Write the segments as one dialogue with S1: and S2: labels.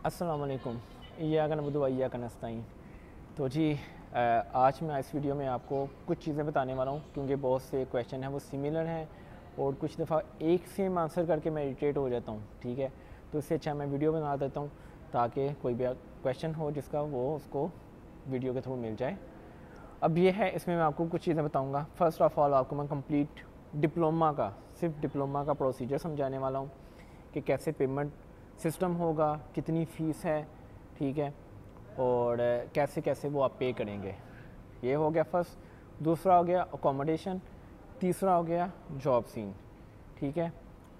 S1: अस्सलाम वालेकुम। इय्याका नअबुदु व इय्याका नस्तईन। तो जी आज मैं इस वीडियो में आपको कुछ चीज़ें बताने वाला हूँ, क्योंकि बहुत से क्वेश्चन हैं वो सिमिलर हैं और कुछ दफ़ा एक सेम आंसर करके मैं इरिटेट हो जाता हूँ। ठीक है, तो इससे अच्छा मैं वीडियो बना देता हूँ ताकि कोई भी क्वेश्चन हो जिसका वो उसको वीडियो के थ्रू मिल जाए। अब ये है, इसमें मैं आपको कुछ चीज़ें बताऊँगा। फ़र्स्ट ऑफ़ ऑल आपको मैं कंप्लीट डिप्लोमा का, सिर्फ डिप्लोमा का प्रोसीजर समझाने वाला हूँ कि कैसे पेमेंट सिस्टम होगा, कितनी फ़ीस है, ठीक है, और कैसे कैसे वो आप पे करेंगे। ये हो गया फर्स्ट। दूसरा हो गया अकोमोडेशन। तीसरा हो गया जॉब सीन। ठीक है,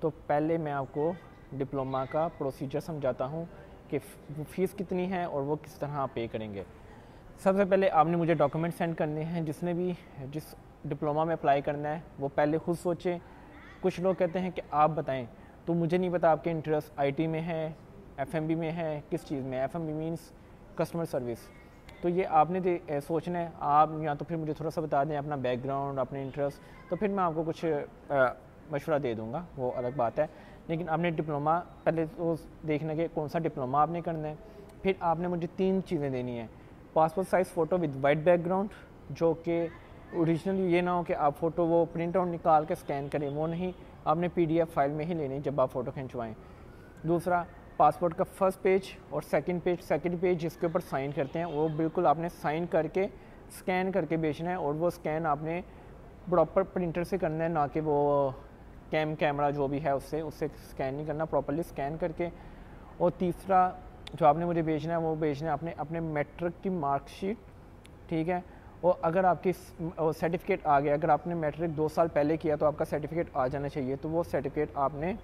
S1: तो पहले मैं आपको डिप्लोमा का प्रोसीजर समझाता हूँ कि फ़ीस कितनी है और वो किस तरह आप पे करेंगे। सबसे पहले आपने मुझे डॉक्यूमेंट सेंड करने हैं। जिसने भी जिस डिप्लोमा में अप्लाई करना है वो पहले खुद सोचें। कुछ लोग कहते हैं कि आप बताएं, तो मुझे नहीं पता आपके इंटरेस्ट आईटी में है, एफएमबी में है, किस चीज़ में। FMB means customer service. तो ये आपने सोचना है। आप या तो फिर मुझे थोड़ा सा बता दें अपना बैकग्राउंड, अपने इंटरेस्ट, तो फिर मैं आपको कुछ मशवरा दे दूँगा, वो अलग बात है। लेकिन आपने डिप्लोमा पहले तो देखना कि कौन सा डिप्लोमा आपने करना है। फिर आपने मुझे 3 चीज़ें देनी है। Passport size photo with white background, जो कि ओरिजिनल ये ना हो कि आप फ़ोटो वो प्रिंट आउट निकाल के स्कैन करें, वो नहीं, आपने पीडीएफ फाइल में ही लेनी जब आप फ़ोटो खिंचवाएं। दूसरा, पासपोर्ट का फर्स्ट पेज और सेकंड पेज जिसके ऊपर साइन करते हैं वो बिल्कुल आपने साइन करके स्कैन करके भेजना है, और वो स्कैन आपने प्रॉपर प्रिंटर से करना है, ना कि वो कैमरा जो भी है उससे स्कैन नहीं करना, प्रॉपरली स्कैन करके। और तीसरा जो आपने मुझे भेजना है वो भेजना है आपने अपने मैट्रिक की मार्कशीट। ठीक है, और अगर आपकी सर्टिफिकेट आ गया, अगर आपने मैट्रिक 2 साल पहले किया तो आपका सर्टिफिकेट आ जाना चाहिए, तो वो सर्टिफिकेट आपने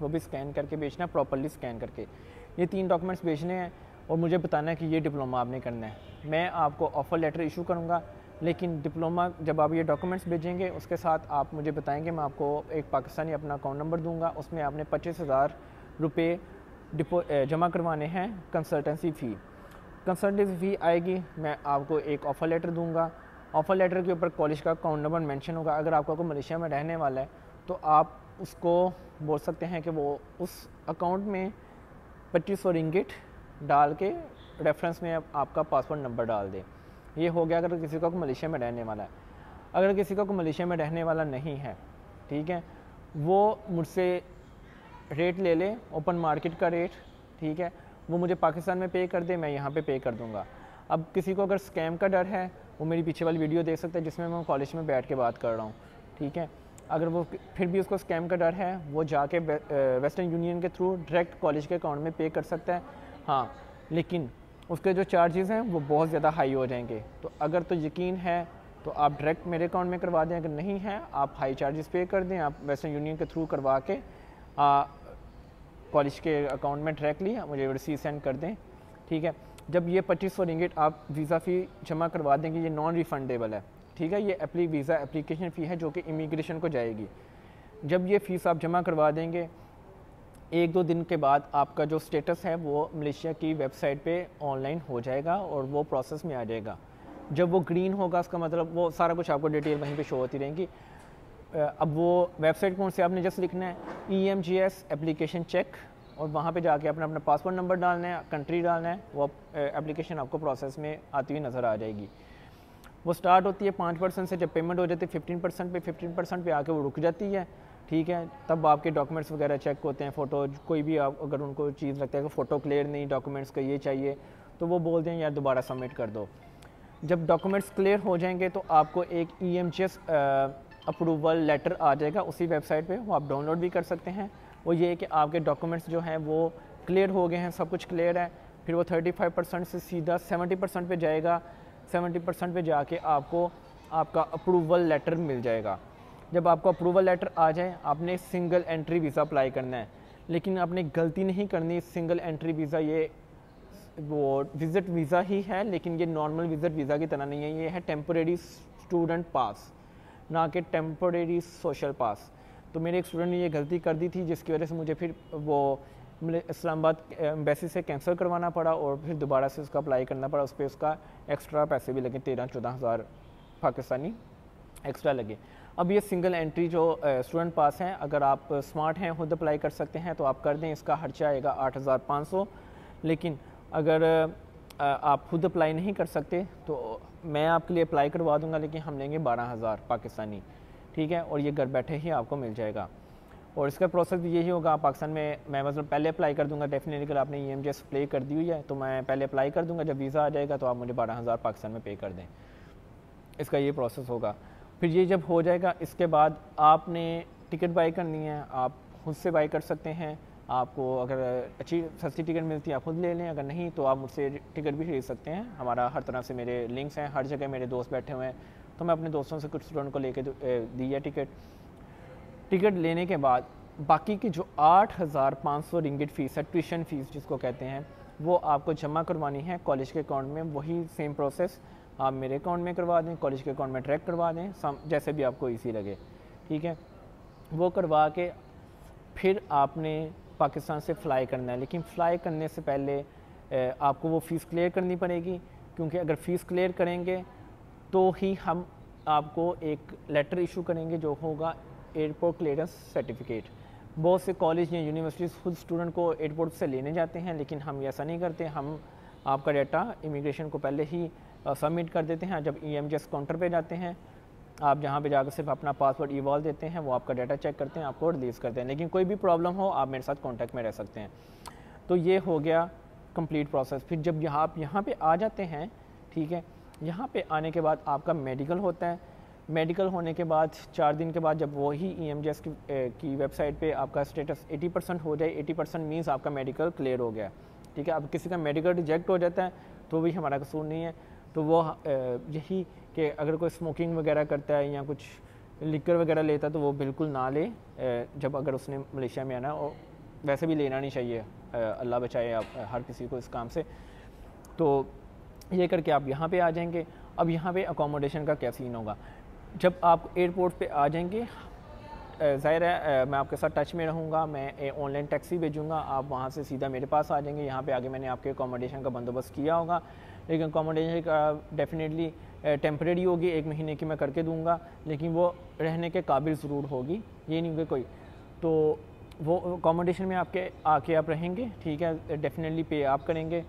S1: वो भी स्कैन करके भेजना, प्रॉपरली स्कैन करके। ये 3 डॉक्यूमेंट्स भेजने हैं और मुझे बताना है कि ये डिप्लोमा आपने करना है। मैं आपको ऑफ़र लेटर इशू करूँगा, लेकिन डिप्लोमा जब आप ये डॉक्यूमेंट्स भेजेंगे उसके साथ आप मुझे बताएंगे, मैं आपको एक पाकिस्तानी अपना अकाउंट नंबर दूंगा, उसमें आपने 25,000 रुपये जमा करवाने हैं कंसल्टेंसी फ़ी आएगी। मैं आपको एक ऑफ़र लेटर दूंगा। ऑफ़र लेटर के ऊपर कॉलेज का अकाउंट नंबर मेंशन होगा। अगर आपका कोई मलेशिया में रहने वाला है तो आप उसको बोल सकते हैं कि वो उस अकाउंट में 2500 रिंगिट डाल के रेफरेंस में आपका पासपोर्ट नंबर डाल दे। ये हो गया अगर किसी का कोई मलेशिया में रहने वाला है। अगर किसी का कोई मलेशिया में रहने वाला नहीं है, ठीक है, वो मुझसे रेट ले ले, ओपन मार्केट का रेट। ठीक है, वो मुझे पाकिस्तान में पे कर दे, मैं यहाँ पे पे कर दूँगा। अब किसी को अगर स्कैम का डर है वो मेरी पीछे वाली वीडियो देख सकते हैं जिसमें मैं कॉलेज में बैठ के बात कर रहा हूँ। ठीक है, अगर वो फिर भी उसको स्कैम का डर है, वो जाके वेस्टर्न यूनियन के थ्रू डायरेक्ट कॉलेज के अकाउंट में पे कर सकता है। हाँ, लेकिन उसके जो चार्जेस हैं वो बहुत ज़्यादा हाई हो जाएंगे। तो अगर तो यकीन है तो आप डायरेक्ट मेरे अकाउंट में करवा दें, अगर नहीं है आप हाई चार्जेस पे कर दें, आप वेस्टर्न यूनियन के थ्रू करवा के कॉलेज के अकाउंट में डायरेक्टली मुझे रिसीट सेंड कर दें। ठीक है, जब ये 2500 रिंगिट आप वीज़ा फ़ी जमा करवा देंगे, ये नॉन रिफंडेबल है। ठीक है, ये वीज़ा एप्लीकेशन फ़ी है जो कि इमिग्रेशन को जाएगी। जब ये फ़ीस आप जमा करवा देंगे, 1-2 दिन के बाद आपका जो स्टेटस है वो मलेशिया की वेबसाइट पे ऑनलाइन हो जाएगा और वो प्रोसेस में आ जाएगा। जब वो ग्रीन होगा उसका मतलब वो सारा कुछ आपको डिटेल वहीं पे शो होती रहेंगी। अब वो वेबसाइट कौन से आपने जस्ट लिखना है EMGS एप्लीकेशन चेक, और वहाँ पे जाके अपना पासपोर्ट नंबर डालना है, कंट्री डालना है, वो एप्लीकेशन आपको प्रोसेस में आती हुई नज़र आ जाएगी। वो स्टार्ट होती है 5% से, जब पेमेंट हो जाती है 15% पे आके वो रुक जाती है। ठीक है, तब आपके डॉक्यूमेंट्स वगैरह चेक होते हैं, फ़ोटो कोई भी आप अगर उनको चीज़ लगता है कि फ़ोटो क्लियर नहीं, डॉक्यूमेंट्स का ये चाहिए, तो वो बोलते हैं यार दोबारा सबमिट कर दो। जब डॉक्यूमेंट्स क्लियर हो जाएंगे तो आपको एक EMGS अप्रूवल लेटर आ जाएगा उसी वेबसाइट पे, वो आप डाउनलोड भी कर सकते हैं। वो ये है कि आपके डॉक्यूमेंट्स जो हैं वो क्लियर हो गए हैं, सब कुछ क्लियर है। फिर वो 35% से सीधा 70% पे जाएगा। 70% पे जाके आपको आपका अप्रूवल लेटर मिल जाएगा। जब आपको अप्रूवल लेटर आ जाए, आपने सिंगल एंट्री वीज़ा अप्लाई करना है, लेकिन आपने गलती नहीं करनी। सिंगल एंट्री वीज़ा ये वो विज़िट वीज़ा ही है, लेकिन ये नॉर्मल विज़िट वीज़ा की तरह नहीं है। ये है टेम्परेरी स्टूडेंट पास, ना कि टेम्परेरी सोशल पास। तो मेरे एक स्टूडेंट ने ये गलती कर दी थी, जिसकी वजह से मुझे फिर वो इस्लामाबाद एम्बेसी से कैंसिल करवाना पड़ा और फिर दोबारा से उसका अप्लाई करना पड़ा। उस पर उसका एक्स्ट्रा पैसे भी लगे, 13-14 हज़ार पाकिस्तानी एक्स्ट्रा लगे। अब ये सिंगल एंट्री जो स्टूडेंट पास हैं, अगर आप स्मार्ट हैं खुद अप्लाई कर सकते हैं तो आप कर दें। इसका खर्चा आएगा 8,500, लेकिन अगर आप खुद अप्लाई नहीं कर सकते तो मैं आपके लिए अप्लाई करवा दूंगा, लेकिन हम लेंगे 12,000 पाकिस्तानी, ठीक है, और ये घर बैठे ही आपको मिल जाएगा। और इसका प्रोसेस भी यही होगा, पाकिस्तान में मैं मतलब पहले अप्लाई कर दूंगा, डेफिनेटली अगर आपने EMJS अप्लाई कर दी हुई है तो मैं पहले अप्लाई कर दूंगा, जब वीज़ा आ जाएगा तो आप मुझे 12,000 पाकिस्तान में पे कर दें, इसका ये प्रोसेस होगा। फिर ये जब हो जाएगा इसके बाद आपने टिकट बाई करनी है, आप खुद से बाई कर सकते हैं, आपको अगर अच्छी सस्ती टिकट मिलती है आप खुद ले लें, अगर नहीं तो आप मुझसे टिकट भी खरीद सकते हैं। हमारा हर तरह से मेरे लिंक्स हैं, हर जगह मेरे दोस्त बैठे हुए हैं, तो मैं अपने दोस्तों से कुछ स्टूडेंट को लेके दी है टिकट लेने के बाद बाकी की जो 8,500 रिंगिट फ़ीस है, ट्यूशन फ़ीस जिसको कहते हैं, वो आपको जमा करवानी है कॉलेज के अकाउंट में। वही सेम प्रोसेस आप मेरे अकाउंट में करवा दें, कॉलेज के अकाउंट में ट्रैक करवा दें, जैसे भी आपको ईजी लगे, ठीक है। वो करवा के फिर आपने पाकिस्तान से फ़्लाई करना है, लेकिन फ़्लाई करने से पहले आपको वो फ़ीस क्लियर करनी पड़ेगी, क्योंकि अगर फ़ीस क्लियर करेंगे तो ही हम आपको एक लेटर इशू करेंगे जो होगा एयरपोर्ट क्लियरेंस सर्टिफिकेट। बहुत से कॉलेज या यूनिवर्सिटीज़ खुद स्टूडेंट को एयरपोर्ट से लेने जाते हैं, लेकिन हम ऐसा नहीं करते। हम आपका डाटा इमिग्रेशन को पहले ही सबमिट कर देते हैं। जब EMJS काउंटर पे जाते हैं, आप जहाँ पे जाकर सिर्फ अपना पासवर्ड ईवॉल देते हैं, वो आपका डाटा चेक करते हैं, आपको रिलीज़ करते हैं। लेकिन कोई भी प्रॉब्लम हो आप मेरे साथ कॉन्टैक्ट में रह सकते हैं। तो ये हो गया कंप्लीट प्रोसेस। फिर जब आप यहाँ पे आ जाते हैं, ठीक है, यहाँ पे आने के बाद आपका मेडिकल होता है। मेडिकल होने के बाद 4 दिन के बाद जब वही EMJS की वेबसाइट पे आपका स्टेटस 80% हो जाए, 80% मीन्स आपका मेडिकल क्लियर हो गया, ठीक है। अब किसी का मेडिकल रिजेक्ट हो जाता है तो भी हमारा कसूर नहीं है, तो वो यही कि अगर कोई स्मोकिंग वगैरह करता है या कुछ लिकर वगैरह लेता है तो वो बिल्कुल ना ले, जब अगर उसने मलेशिया में आना, और वैसे भी लेना नहीं चाहिए, अल्लाह बचाए आप हर किसी को इस काम से। तो ये करके आप यहाँ पे आ जाएंगे। अब यहाँ पे अकोमोडेशन का क्या सीन होगा, जब आप एयरपोर्ट पे आ जाएंगे, ज़ाहिर है मैं आपके साथ टच में रहूँगा, मैं ऑनलाइन टैक्सी भेजूँगा, आप वहाँ से सीधा मेरे पास आ जाएंगे। यहाँ पे आगे मैंने आपके अकोमोडेशन का बंदोबस्त किया होगा, लेकिन अकोमोडेशन का डेफिनेटली टेम्परेरी होगी, 1 महीने की मैं करके दूँगा, लेकिन वो रहने के काबिल ज़रूर होगी, ये नहीं होगी कोई। तो वो अकोमोडेशन में आपके आके आप रहेंगे, ठीक है, डेफिनेटली पे आप करेंगे।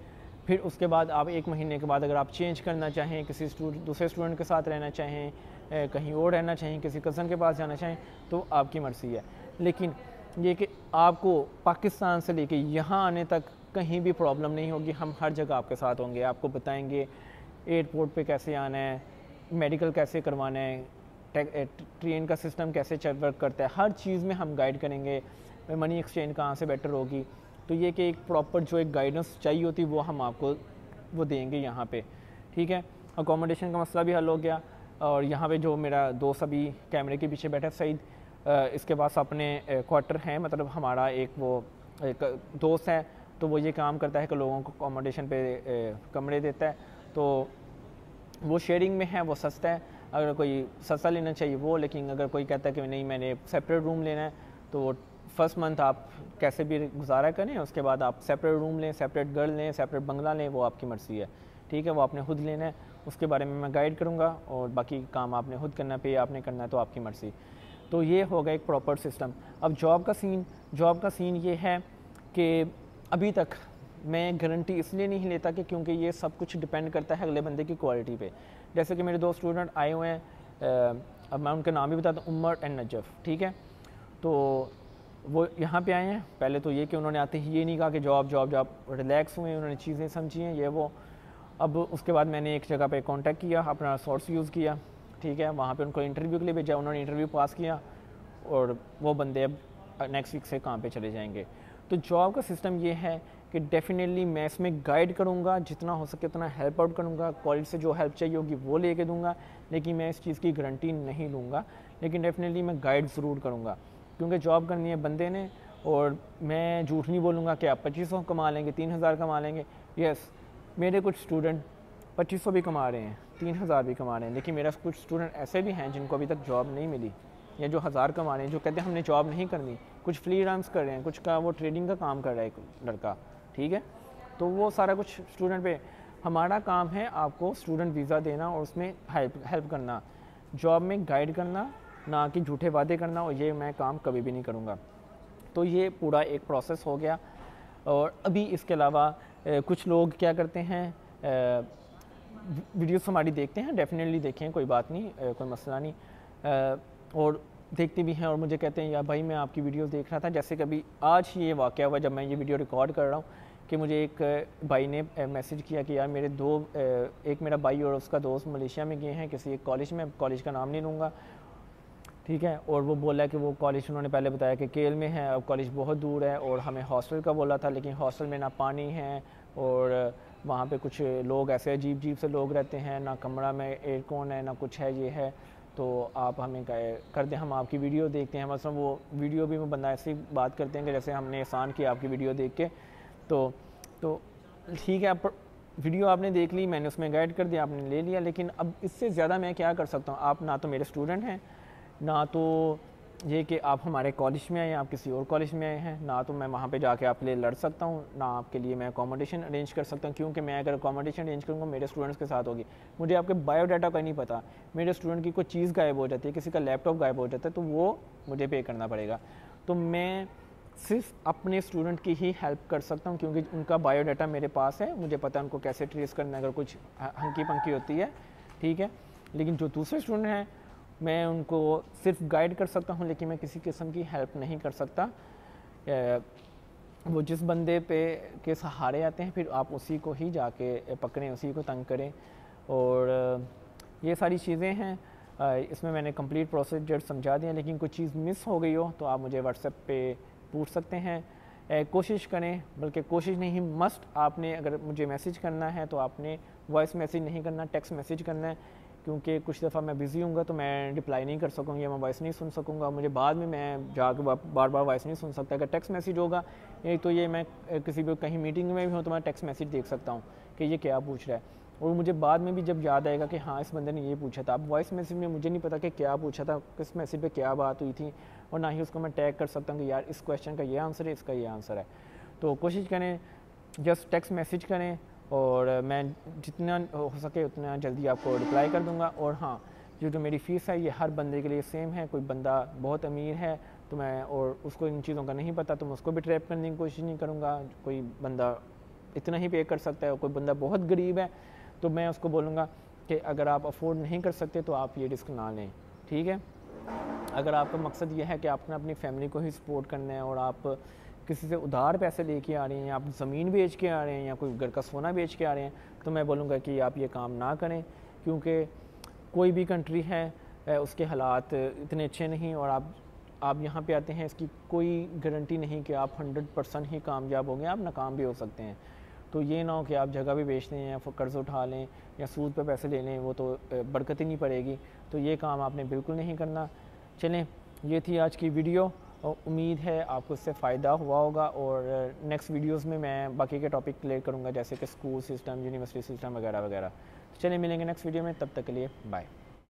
S1: फिर उसके बाद आप 1 महीने के बाद अगर आप चेंज करना चाहें, किसी दूसरे स्टूडेंट के साथ रहना चाहें, कहीं और रहना चाहें, किसी कज़न के पास जाना चाहें, तो आपकी मर्ज़ी है। लेकिन ये कि आपको पाकिस्तान से लेके यहाँ आने तक कहीं भी प्रॉब्लम नहीं होगी, हम हर जगह आपके साथ होंगे, आपको बताएंगे एयरपोर्ट पे कैसे आना है, मेडिकल कैसे करवाना है, ट्रेन का सिस्टम कैसे वर्क करता है, हर चीज़ में हम गाइड करेंगे। मनी एक्सचेंज कहाँ से बेटर होगी, तो ये कि एक प्रॉपर जो एक गाइडेंस चाहिए होती वो हम आपको वो देंगे यहाँ पे, ठीक है। अकोमोडेशन का मसला भी हल हो गया। और यहाँ पे जो मेरा दोस्त अभी कैमरे के पीछे बैठा सईद, इसके पास अपने क्वार्टर हैं, मतलब हमारा एक दोस्त है, तो वो ये काम करता है कि लोगों को अकोमोडेशन पे कमरे देता है, तो वो शेयरिंग में है, वो सस्ता है। अगर कोई सस्ता लेना चाहिए वो, लेकिन अगर कोई कहता है कि नहीं मैंने सेपरेट रूम लेना है, तो वो फर्स्ट मंथ आप कैसे भी गुजारा करें, उसके बाद आप सेपरेट रूम लें, सेपरेट घर लें, सेपरेट बंगला लें, वो आपकी मर्ज़ी है, ठीक है, वो आपने खुद लेना है। उसके बारे में मैं गाइड करूँगा, और बाकी काम आपने खुद करना, पे आपने करना है, तो आपकी मर्ज़ी। तो ये होगा एक प्रॉपर सिस्टम। अब जॉब का सीन ये है कि अभी तक मैं गारंटी इसलिए नहीं लेता कि क्योंकि ये सब कुछ डिपेंड करता है अगले बंदे की क्वालिटी पे। जैसे कि मेरे 2 स्टूडेंट आए हुए हैं, अब मैं उनका नाम भी बताता हूँ, उमर एंड नजफ़, ठीक है। तो वो यहाँ पे आए हैं, पहले तो ये कि उन्होंने आते ही ये नहीं कहा कि जॉब, रिलैक्स हुए, उन्होंने चीज़ें समझी हैं ये वो। अब उसके बाद मैंने एक जगह पे कांटेक्ट किया, अपना सोर्स यूज़ किया, ठीक है, वहाँ पे उनको इंटरव्यू के लिए भेजा, उन्होंने इंटरव्यू पास किया, और वो बंदे अब नेक्स्ट वीक से काम पे चले जाएंगे। तो जॉब का सिस्टम ये है कि डेफिनेटली मैं इसमें गाइड करूँगा, जितना हो सके उतना हेल्प आउट करूँगा, कॉलेज से जो हेल्प चाहिए होगी वो लेके दूँगा, लेकिन मैं इस चीज़ की गारंटी नहीं लूँगा, लेकिन डेफिनेटली मैं गाइड ज़रूर करूँगा, क्योंकि जॉब करनी है बंदे ने। और मैं झूठ नहीं बोलूँगा कि आप 2500 कमा लेंगे, 3000 कमा लेंगे। यस, मेरे कुछ स्टूडेंट 2500 भी कमा रहे हैं, 3000 भी कमा रहे हैं, लेकिन मेरा कुछ स्टूडेंट ऐसे भी हैं जिनको अभी तक जॉब नहीं मिली, या जो 1000 कमा रहे हैं, जो कहते हैं हमने जॉब नहीं करनी, कुछ फ्रीलांस कर रहे हैं, कुछ का वो ट्रेडिंग का काम कर रहा है एक लड़का, ठीक है। तो वो सारा कुछ स्टूडेंट पे हमारा काम है आपको स्टूडेंट वीज़ा देना और उसमें हेल्प करना, जॉब में गाइड करना, ना कि झूठे वादे करना, और ये मैं काम कभी भी नहीं करूँगा। तो ये पूरा एक प्रोसेस हो गया। और अभी इसके अलावा कुछ लोग क्या करते हैं, वीडियोस हमारी देखते हैं, डेफिनेटली देखें, कोई बात नहीं, कोई मसला नहीं, और देखते भी हैं और मुझे कहते हैं यार भाई मैं आपकी वीडियोस देख रहा था। जैसे कभी आज ये वाक़या हुआ जब मैं ये वीडियो रिकॉर्ड कर रहा हूँ कि मुझे एक भाई ने मैसेज किया कि यार मेरे दो, एक मेरा भाई और उसका दोस्त मलेशिया में गए हैं किसी एक कॉलेज में, कॉलेज का नाम नहीं लूँगा, ठीक है, और वो बोला कि वो कॉलेज उन्होंने पहले बताया कि केल में है, अब कॉलेज बहुत दूर है, और हमें हॉस्टल का बोला था, लेकिन हॉस्टल में ना पानी है और वहाँ पे कुछ लोग ऐसे अजीब अजीब से लोग रहते हैं, ना कमरा में एयरकॉन है ना कुछ है, ये है, तो आप हमें कर दें, हम आपकी वीडियो देखते हैं। मतलब वो वीडियो भी वो बंदा ऐसी बात करते हैं कि जैसे हमने एहसान किया आपकी वीडियो देख के। तो ठीक है, आप वीडियो आपने देख ली, मैंने उसमें गाइड कर दिया, आपने ले लिया, लेकिन अब इससे ज़्यादा मैं क्या कर सकता हूँ? आप ना तो मेरे स्टूडेंट हैं, ना तो ये कि आप हमारे कॉलेज में आए हैं, आप किसी और कॉलेज में आए हैं, ना तो मैं वहाँ पे जाके आपके लिए लड़ सकता हूँ, ना आपके लिए मैं अकोमोडेशन अरेंज कर सकता हूँ, क्योंकि मैं अगर अकोमोडेशन अरेंज करूँगा मेरे स्टूडेंट्स के साथ होगी, मुझे आपके बायोडाटा का नहीं पता, मेरे स्टूडेंट की कोई चीज़ गायब हो जाती है, किसी का लैपटॉप गायब हो जाता है, तो वो मुझे पे करना पड़ेगा। तो मैं सिर्फ अपने स्टूडेंट की ही हेल्प कर सकता हूँ, क्योंकि उनका बायोडाटा मेरे पास है, मुझे पता है उनको कैसे ट्रेस करना है अगर कुछ हंकी पंकी होती है, ठीक है। लेकिन जो दूसरे स्टूडेंट हैं मैं उनको सिर्फ गाइड कर सकता हूँ, लेकिन मैं किसी किस्म की हेल्प नहीं कर सकता। वो जिस बंदे पे के सहारे आते हैं फिर आप उसी को ही जाके पकड़ें, उसी को तंग करें, और ये सारी चीज़ें हैं। इसमें मैंने कंप्लीट प्रोसीजर समझा दिया, लेकिन कोई चीज़ मिस हो गई हो तो आप मुझे व्हाट्सएप पे पूछ सकते हैं। कोशिश करें, बल्कि कोशिश नहीं, मस्ट आपने अगर मुझे मैसेज करना है तो आपने वॉइस मैसेज नहीं करना, टेक्स्ट मैसेज करना है, क्योंकि कुछ दफ़ा मैं बिज़ी हूँगा तो मैं रिप्लाई नहीं कर सकूँगी या मैं वॉइस नहीं सुन सकूँगा, मुझे बाद में मैं जाकर बार बार वॉइस नहीं सुन सकता। अगर टेक्स्ट मैसेज होगा ये तो ये मैं किसी भी कहीं मीटिंग में भी हूँ तो मैं टेक्स्ट मैसेज देख सकता हूँ कि ये क्या पूछ रहा है, और मुझे बाद में भी जब याद आएगा कि हाँ इस बंदे ने ये पूछा था। अब वॉइस मैसेज में मुझे नहीं पता कि क्या पूछा था, किस मैसेज पे क्या बात हुई थी, और ना ही उसको मैं टैग कर सकता हूँ कि यार इस क्वेश्चन का ये आंसर है, इसका ये आंसर है। तो कोशिश करें जस्ट टेक्स्ट मैसेज करें, और मैं जितना हो सके उतना जल्दी आपको रिप्लाई कर दूँगा। और हाँ, जो मेरी फ़ीस है ये हर बंदे के लिए सेम है। कोई बंदा बहुत अमीर है तो मैं, और उसको इन चीज़ों का नहीं पता, तो मैं उसको भी ट्रैप करने की कोशिश नहीं करूँगा। कोई बंदा इतना ही पे कर सकता है और कोई बंदा बहुत गरीब है तो मैं उसको बोलूँगा कि अगर आप अफोर्ड नहीं कर सकते तो आप ये रिस्क ना लें, ठीक है। अगर आपका मकसद ये है कि आपने अपनी फैमिली को ही सपोर्ट करना है और आप किसी से उधार पैसे लेके आ रहे हैं, आप ज़मीन बेच के आ रहे हैं या कोई घर का सोना बेच के आ रहे हैं, तो मैं बोलूँगा कि आप ये काम ना करें, क्योंकि कोई भी कंट्री है उसके हालात इतने अच्छे नहीं, और आप यहाँ पे आते हैं, इसकी कोई गारंटी नहीं कि आप 100% ही कामयाब होंगे, आप नाकाम भी हो सकते हैं। तो ये ना हो कि आप जगह भी बेच दें या कर्ज़ उठा लें या सूद पे पैसे ले लें, वो तो बरकत ही नहीं पड़ेगी। तो ये काम आपने बिल्कुल नहीं करना। चलें, ये थी आज की वीडियो, और उम्मीद है आपको इससे फ़ायदा हुआ होगा, और नेक्स्ट वीडियोज़ में मैं बाकी के टॉपिक क्लियर करूँगा, जैसे कि स्कूल सिस्टम, यूनिवर्सिटी सिस्टम वगैरह वगैरह। चलिए मिलेंगे नेक्स्ट वीडियो में, तब तक के लिए बाय।